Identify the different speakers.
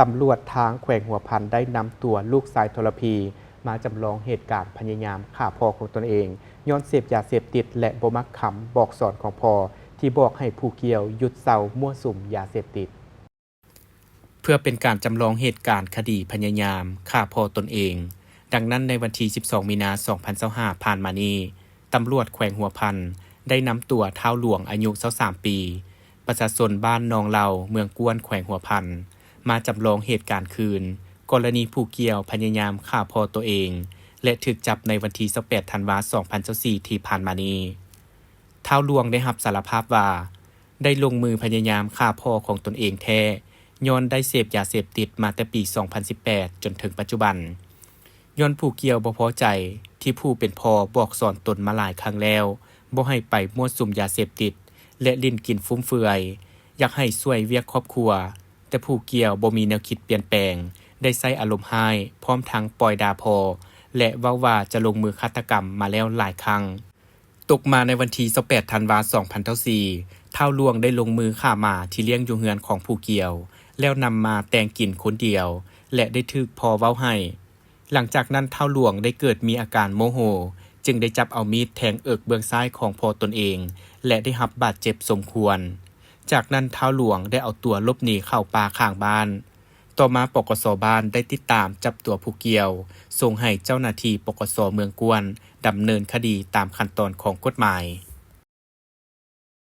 Speaker 1: ตำรวจทางแขวงหัวพันได้นำตัวลูกชายทรพีมาจำลองเหตุการณ์พยายามฆ่าพ่อของตนเองย้อนเสพยาเสพติดและบ่มักคำบอกสอนของพ่อที่บอกให้ผู้เกี่ยวหยุดเซามั่วสุมยาเสพติดเพื่อเป็นการจำลองเหตุการณ์คดีพยายามฆ่าพ่อตนเองดังนั้นในวันที่ 12 มีนาคม 2025 ผ่านมานี้ตำรวจแขวงหัวพันได้นำตัวท้าวหลวงอายุ23 ปีประชาชนบ้านนองเหล่าเมืองกวนแขวงหัวพันมาจำลองเหตุการณ์คืนกรณีผู้เกี่ยวพยายามฆ่าพ่อตัวเองและถูกจับในวันที่ 18 ธันวาคม 2024 ที่ผ่านมานี้ท้าวหลวงได้รับสารภาพว่าได้ลงมือพยายามฆ่าพ่อของตนเองแท้ย้อนได้เสพยาเสพติดมาแต่ปี 2018 จนถึงปัจจุบันย้อนผู้เกี่ยวบ่พอใจที่ผู้เป็นพ่อบอกสอนตนมาหลายครั้งแล้วบ่ให้ไปมั่วสุมยาเสพติดและลิ้นกินฟุ่มเฟือยอยากให้ช่วยเวียกครอบครัวแต่ผู้เกี่ยวบ่มีแนวคิดเปลี่ยนแปลงได้ใช้อารมณ์ร้ายพร้อมทั้งปล่อยด่าพ่อและเว้าว่าจะลงมือฆาตกรรมมาแล้วหลายครั้งตกมาในวันที่ 18 ธันวาคม 2024ท้าวหลวงได้ลงมือฆ่าหมาที่เลี้ยงอยู่เฮือนของผู้เกี่ยวแล้วนำมาแต่งกินคนเดียวและได้ถูกพ่อเว้าให้หลังจากนั้นท้าวหลวงได้เกิดมีอาการโมโหจึงได้จับเอามีดแทงเอิกเบื้องซ้ายของพ่อตนเองและได้รับบาดเจ็บสมควรจากนั้นท้าวหลวงได้เอาตัวหลบหนีเข้าป่าข้างบ้านต่อมาปกส.บ้านได้ติดตามจับตัวผู้เกี่ยวส่งให้เจ้าหน้าที่ปกส.เมืองกวนดำเนินคดีตามขั้นตอนของกฎหมาย